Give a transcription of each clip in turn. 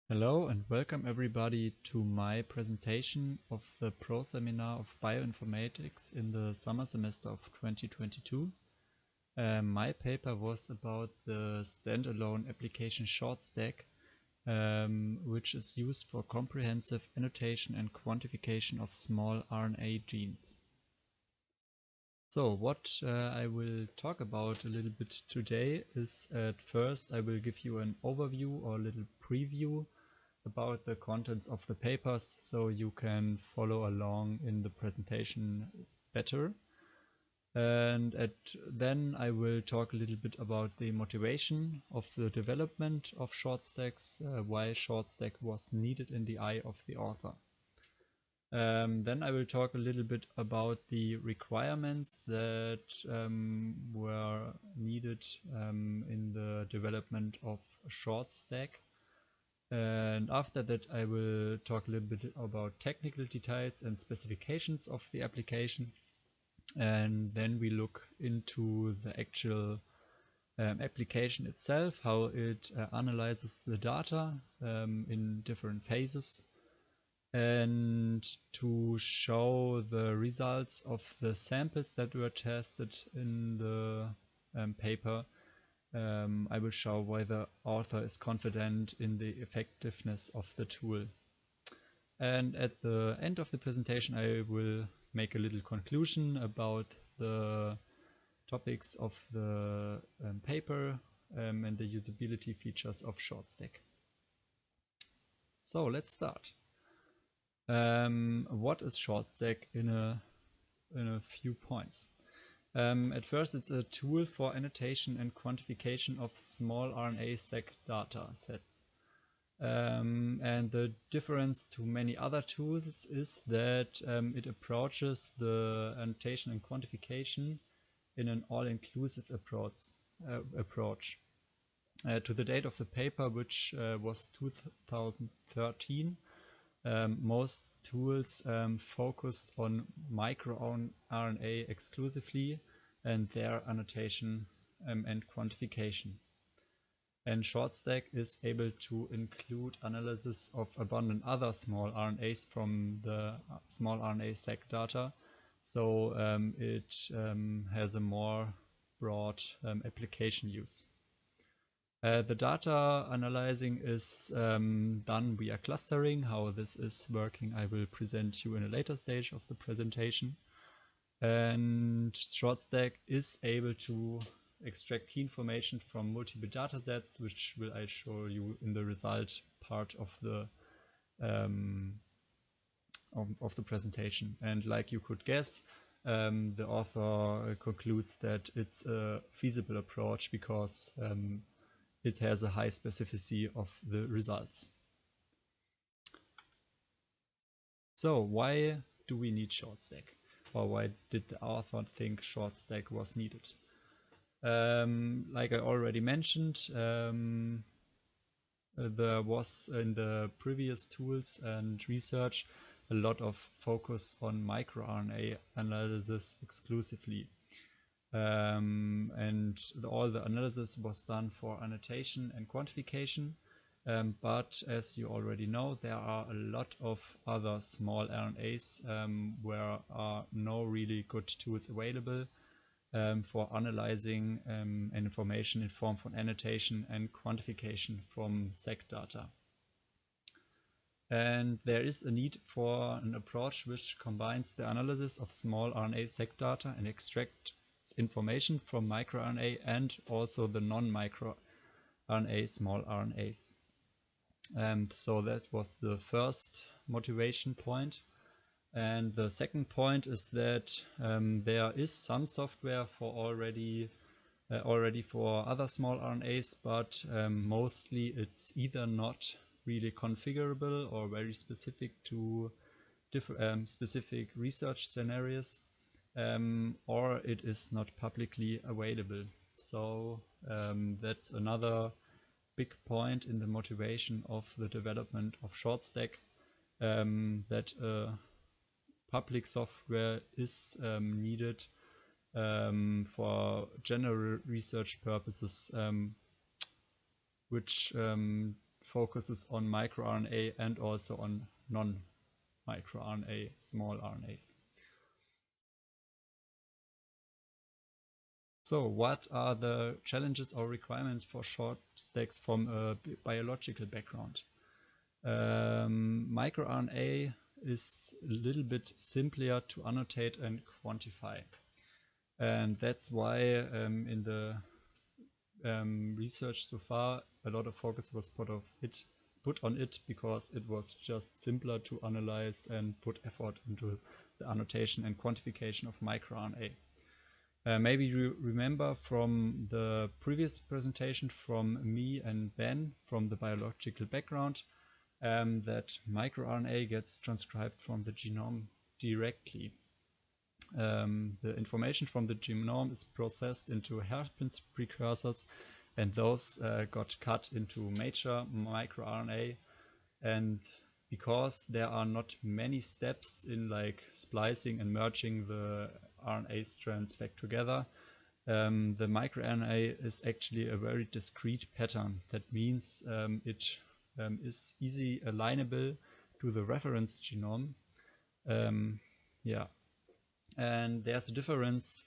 Hello and welcome everybody to my presentation of the Proseminar of Bioinformatics in the summer semester of 2022. My paper was about the standalone application ShortStack, which is used for comprehensive annotation and quantification of small RNA genes. So what I will talk about a little bit today is, at first I will give you an overview or a little preview about the contents of the papers so you can follow along in the presentation better. And then I will talk a little bit about the motivation of the development of ShortStacks, why ShortStack was needed in the eye of the author. Then I will talk a little bit about the requirements that were needed in the development of ShortStack. And after that I will talk a little bit about technical details and specifications of the application, and then we look into the actual application itself, how it analyzes the data in different phases, and to show the results of the samples that were tested in the paper. I will show why the author is confident in the effectiveness of the tool. And at the end of the presentation I will make a little conclusion about the topics of the paper and the usability features of ShortStack. So let's start. What is ShortStack in a few points? At first, it's a tool for annotation and quantification of small RNA-seq data sets. And the difference to many other tools is that it approaches the annotation and quantification in an all-inclusive approach. To the date of the paper, which was 2013, most tools focused on microRNA exclusively and their annotation and quantification. And ShortStack is able to include analysis of abundant other small RNAs from the small RNA-seq data, so it has a more broad application use. The data analyzing is done via clustering. How this is working I will present you in a later stage of the presentation. And ShortStack is able to extract key information from multiple datasets, which will I show you in the result part of the presentation. And like you could guess, the author concludes that it's a feasible approach because it has a high specificity of the results. So why do we need ShortStack? Or why did the author think ShortStack was needed? Like I already mentioned, there was in the previous tools and research a lot of focus on microRNA analysis exclusively. And all the analysis was done for annotation and quantification. But as you already know, there are a lot of other small RNAs where are no really good tools available for analyzing information in form of annotation and quantification from seq data. And there is a need for an approach which combines the analysis of small RNA-seq data and extracts information from microRNA and also the non-microRNA small RNAs. So that was the first motivation point. And the second point is that there is some software for already for other small RNAs, but mostly it's either not really configurable or very specific to specific research scenarios, or it is not publicly available. So that's another big point in the motivation of the development of ShortStack, that public software is needed for general research purposes, which focuses on microRNA and also on non-microRNA, small RNAs. So what are the challenges or requirements for ShortStacks from a biological background? MicroRNA is a little bit simpler to annotate and quantify. And that's why in the research so far, a lot of focus was put on it because it was just simpler to analyze and put effort into the annotation and quantification of microRNA. Maybe you remember from the previous presentation from me and Ben from the biological background that microRNA gets transcribed from the genome directly. The information from the genome is processed into hairpin precursors, and those got cut into major microRNA. And because there are not many steps in like splicing and merging the RNA strands back together, the microRNA is actually a very discrete pattern. That means it is easy alignable to the reference genome. And there's a difference,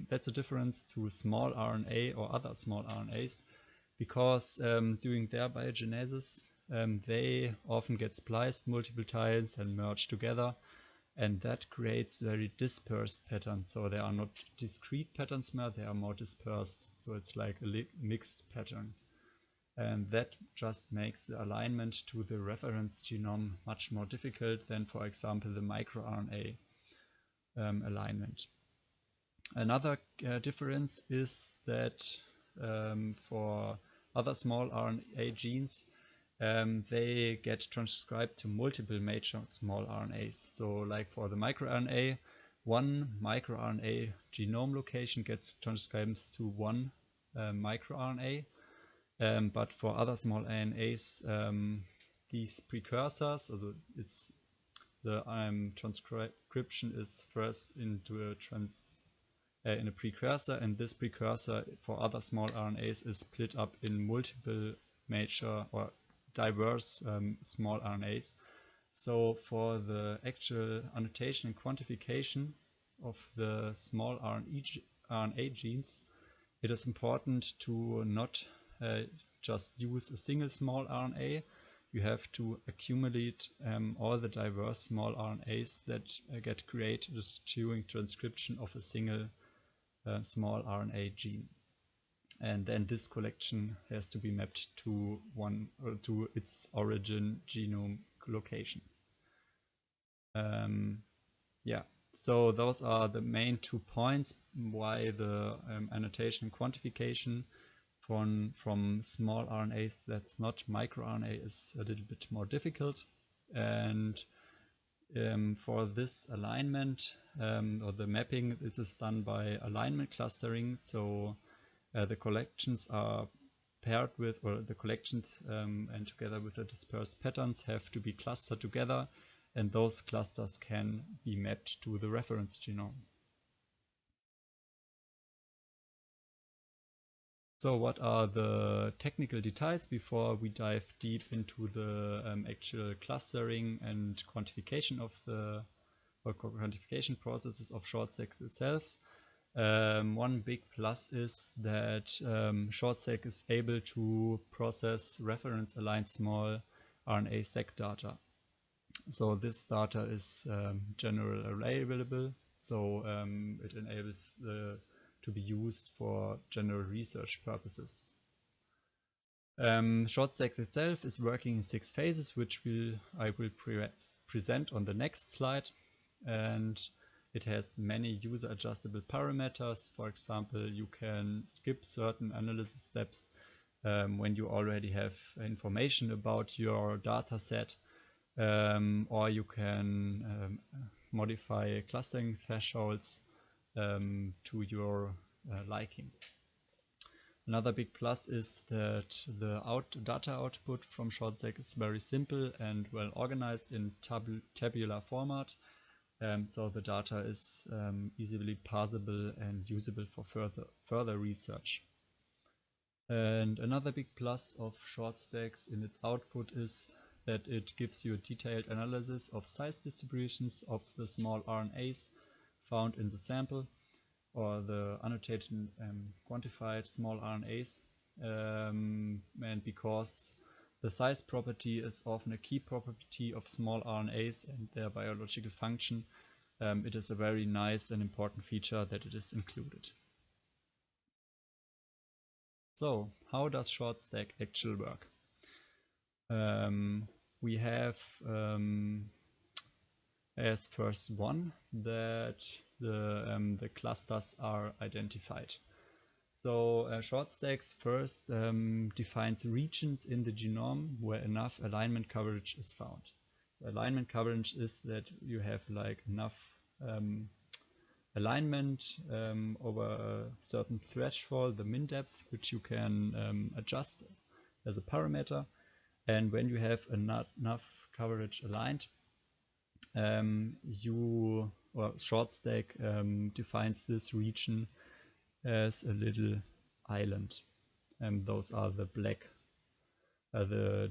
that's a difference to small RNA or other small RNAs, because during their biogenesis, they often get spliced multiple times and merged together, and that creates very dispersed patterns. So they are not discrete patterns more, they are more dispersed. So it's like a mixed pattern. And that just makes the alignment to the reference genome much more difficult than, for example, the microRNA alignment. Another difference is that for other small RNA genes, they get transcribed to multiple major small RNAs. So like for the microRNA, one microRNA genome location gets transcribed to one microRNA, but for other small RNAs, these precursors, also it's the transcription is first into in a precursor, and this precursor for other small RNAs is split up in multiple major or diverse small RNAs. So for the actual annotation and quantification of the small RNA genes, it is important to not just use a single small RNA. You have to accumulate all the diverse small RNAs that get created during transcription of a single small RNA gene. And then this collection has to be mapped to to its origin genome location. So those are the main 2 points why the annotation and quantification from small RNAs that's not microRNA is a little bit more difficult. And for this alignment or the mapping, this is done by alignment clustering. So the collections are paired with, or the collections and together with the dispersed patterns have to be clustered together, and those clusters can be mapped to the reference genome. So what are the technical details before we dive deep into the actual clustering and quantification of the quantification processes of ShortStack itself? One big plus is that ShortStack is able to process reference aligned small RNA seq data. So this data is generally available, so it enables to be used for general research purposes. ShortStack itself is working in 6 phases, which I will present on the next slide. And it has many user adjustable parameters. For example, you can skip certain analysis steps when you already have information about your data set, or you can modify clustering thresholds to your liking. Another big plus is that the data output from ShortStack is very simple and well organized in tabular format. So the data is easily parsable and usable for further research. And another big plus of ShortStacks in its output is that it gives you a detailed analysis of size distributions of the small RNAs found in the sample, or the annotated quantified small RNAs. And because the size property is often a key property of small RNAs and their biological function, it is a very nice and important feature that it is included. So, how does ShortStack actually work? We have as first one that the clusters are identified. So ShortStacks first defines regions in the genome where enough alignment coverage is found. So alignment coverage is that you have like enough alignment over a certain threshold, the min depth, which you can adjust as a parameter. And when you have enough coverage aligned, ShortStack defines this region as a little island, and those are the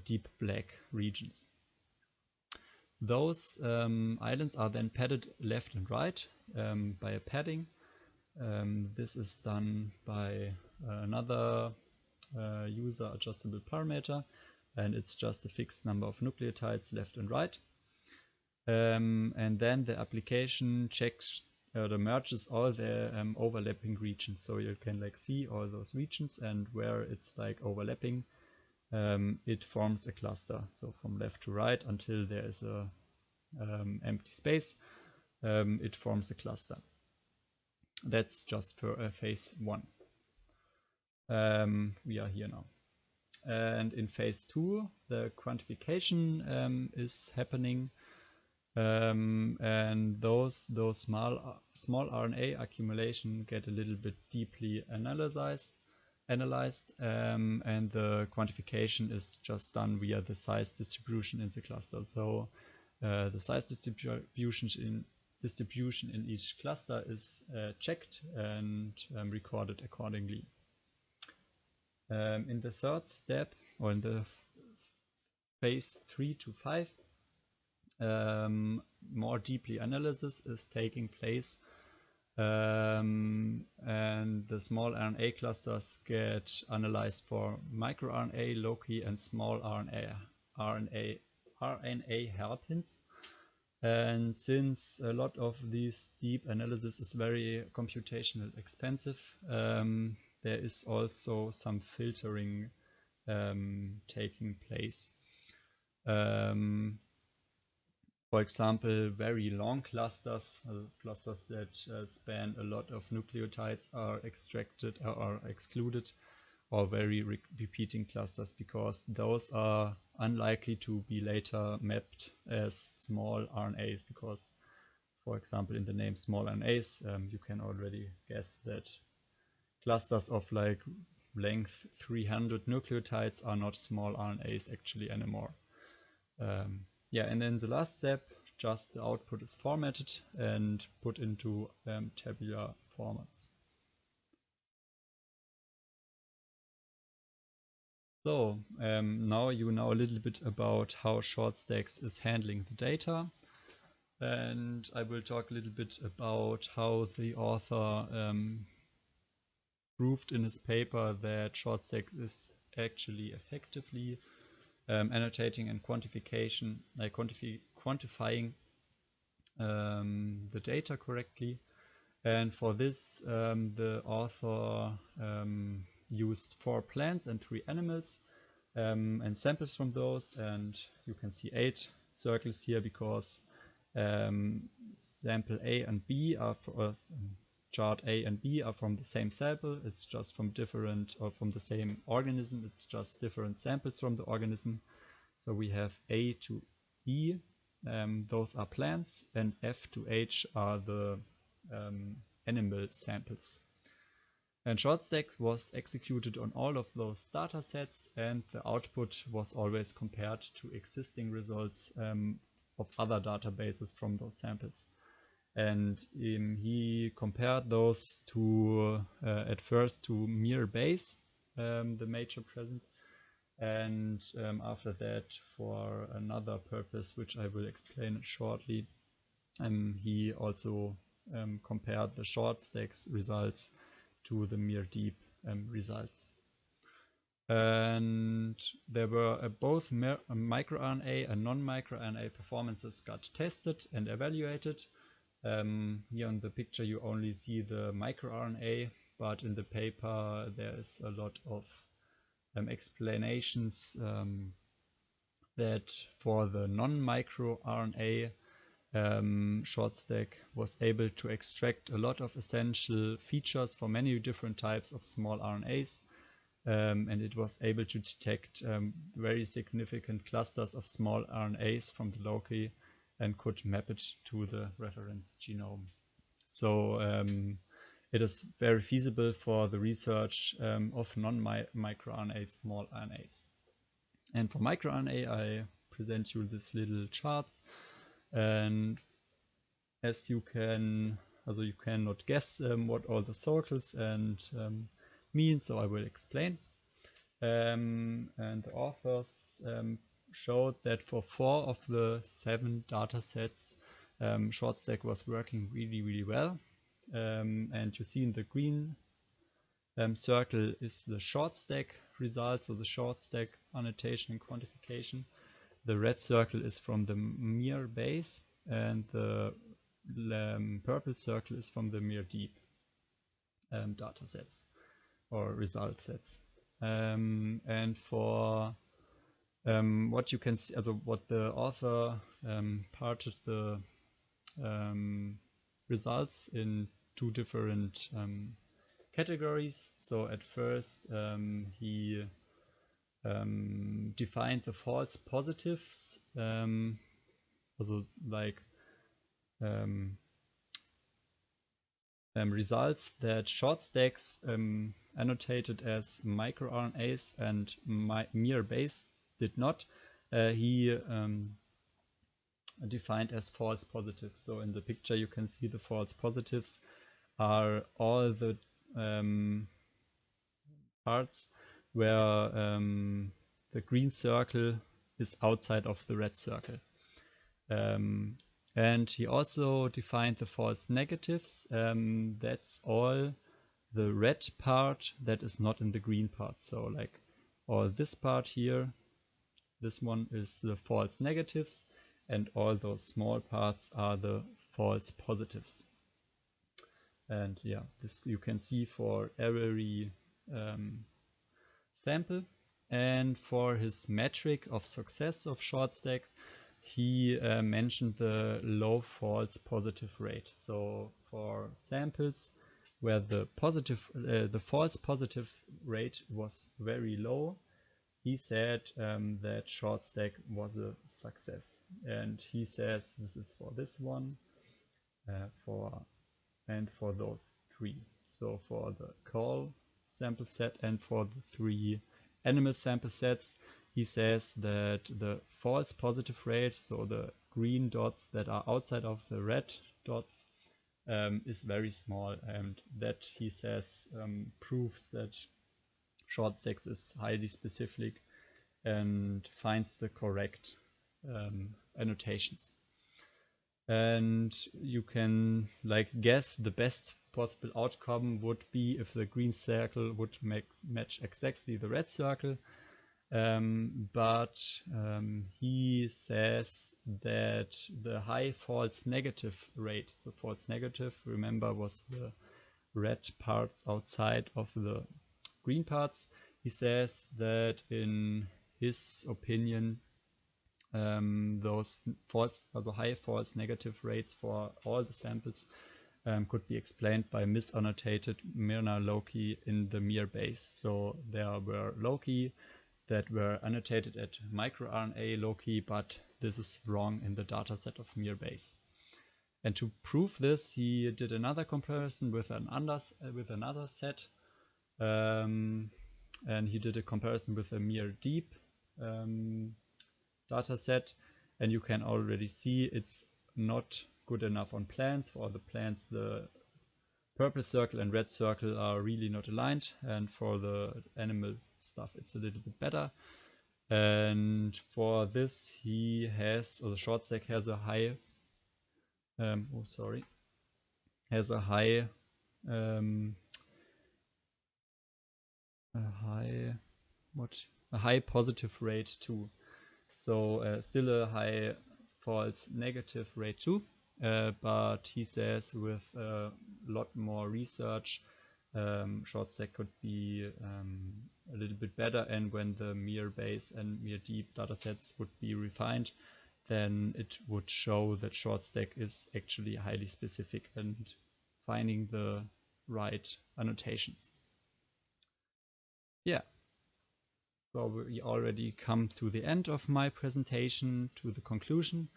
deep black regions. Those islands are then padded left and right by a padding. This is done by another user adjustable parameter, and it's just a fixed number of nucleotides left and right. And then the application checks or merges all the overlapping regions, so you can like see all those regions, and where it's like overlapping, it forms a cluster. So from left to right until there is a empty space, it forms a cluster. That's just for phase 1. We are here now. And in phase 2, the quantification is happening. And those small RNA accumulation get a little bit deeply analyzed, and the quantification is just done via the size distribution in the cluster. So the size distribution in each cluster is checked and recorded accordingly. In the third step, or in the phase 3 to 5, more deeply analysis is taking place, and the small RNA clusters get analyzed for microRNA, loci, and small RNA hairpins. And since a lot of these deep analysis is very computational expensive, there is also some filtering taking place. For example, very long clusters, clusters that span a lot of nucleotides, are extracted or excluded, or very repeating clusters, because those are unlikely to be later mapped as small RNAs, because, for example, in the name small RNAs, you can already guess that clusters of like length 300 nucleotides are not small RNAs actually anymore. Yeah, and then the last step, just the output is formatted and put into tabular formats. So now you know a little bit about how ShortStacks is handling the data, and I will talk a little bit about how the author proved in his paper that ShortStack is actually effectively annotating and quantifying the data correctly. And for this, the author used 4 plants and 3 animals and samples from those, and you can see 8 circles here because sample A and B are chart A and B are from the same sample. It's just from different, or from the same organism. It's just different samples from the organism. So we have A to E, those are plants, and F to H are the animal samples. And ShortStack was executed on all of those data sets, and the output was always compared to existing results of other databases from those samples. And he compared those to at first to mere Bayes, the major present. And after that, for another purpose, which I will explain shortly, he also compared the ShortStack's results to the mirdeep results. And there were both microRNA and non-microRNA performances got tested and evaluated. Here on the picture you only see the microRNA, but in the paper there is a lot of explanations that for the non-microRNA ShortStack was able to extract a lot of essential features for many different types of small RNAs. And it was able to detect very significant clusters of small RNAs from the loci and could map it to the reference genome. So it is very feasible for the research of non-microRNA small RNAs. And for microRNA, I present you these little charts. And as you cannot guess what all the circles and mean, so I will explain. And the authors showed that for 4 of the 7 data sets, ShortStack was working really, really well. And you see in the green circle is the ShortStack result, so the ShortStack annotation and quantification. The red circle is from the mir base, and the purple circle is from the mirdeep data sets or result sets. And for what you can see, also what the author parted the results in 2 different categories. So at first he defined the false positives, also like results that ShortStacks annotated as microRNAs and mir base did not. He defined as false positives. So in the picture you can see the false positives are all the parts where the green circle is outside of the red circle. And he also defined the false negatives. That's all the red part that is not in the green part. So like all this part here, this one is the false negatives, and all those small parts are the false positives. And yeah, this you can see for every sample. And for his metric of success of ShortStack, he mentioned the low false positive rate. So for samples where the false positive rate was very low, he said that ShortStack was a success. And he says this is for this one, and for those 3. So for the cow sample set and for the 3 animal sample sets, he says that the false positive rate, so the green dots that are outside of the red dots, is very small, and that, he says, proves that ShortStack is highly specific and finds the correct annotations. And you can guess the best possible outcome would be if the green circle would match exactly the red circle. But he says that the high false negative rate, the false negative, remember, was the red parts outside of the green parts. He says that in his opinion, those high false negative rates for all the samples could be explained by misannotated Mirna loci in the mir base. So there were loci that were annotated at microRNA loci, but this is wrong in the dataset of mir base. And to prove this, he did another comparison with another set, and he did a comparison with a mirdeep dataset, and you can already see it's not good enough on plants. For the plants, the purple circle and red circle are really not aligned, and for the animal stuff it's a little bit better. And for this he has, or the ShortStack has a high has a high a high positive rate too. So still a high false negative rate too, but he says with a lot more research, ShortStack could be a little bit better, and when the mere base and mere deep datasets would be refined, then it would show that ShortStack is actually highly specific and finding the right annotations. Yeah. So we already come to the end of my presentation, to the conclusion.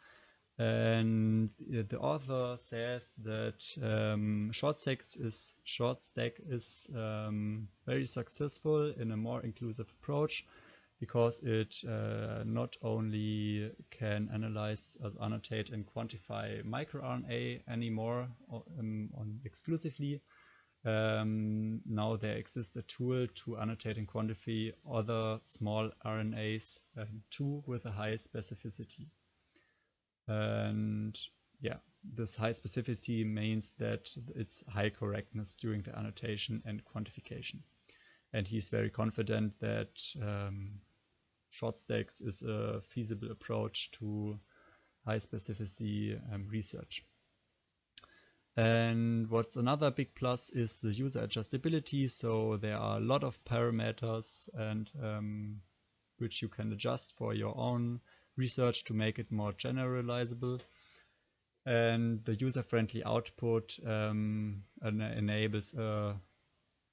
And the author says that ShortStack is very successful in a more inclusive approach, because it not only can analyze, annotate and quantify microRNA anymore exclusively. Now there exists a tool to annotate and quantify other small RNAs too, with a high specificity. And yeah, this high specificity means that it's high correctness during the annotation and quantification. And he's very confident that ShortStack is a feasible approach to high specificity research. And what's another big plus is the user adjustability. So there are a lot of parameters and which you can adjust for your own research to make it more generalizable. And the user-friendly output enables a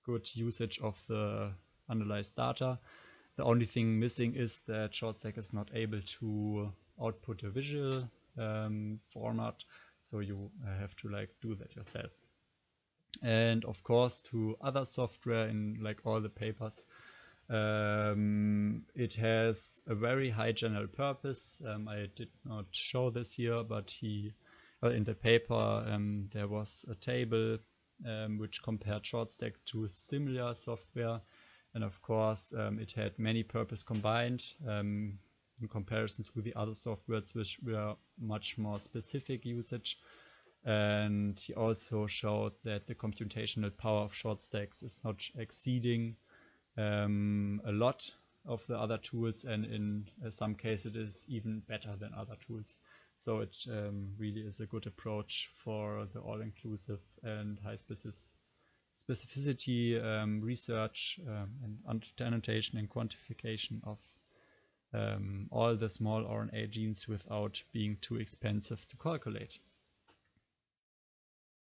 good usage of the analyzed data. The only thing missing is that ShortStack is not able to output a visual format, so you have to do that yourself. And of course, to other software in all the papers, it has a very high general purpose. I did not show this here, but in the paper there was a table which compared ShortStack to similar software, and of course it had many purpose combined in comparison to the other softwares which were much more specific usage. And he also showed that the computational power of ShortStack is not exceeding a lot of the other tools, and in some cases it is even better than other tools. So it really is a good approach for the all-inclusive and high specificity research and annotation and quantification of all the small RNA genes without being too expensive to calculate.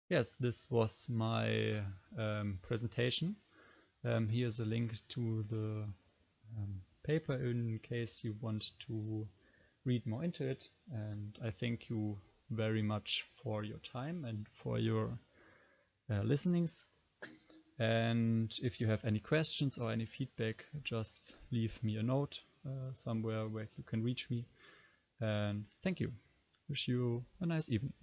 Yes, this was my presentation. Here's a link to the paper in case you want to read more into it, and I thank you very much for your time and for your listenings. And if you have any questions or any feedback, just leave me a note somewhere where you can reach me. And thank you. Wish you a nice evening.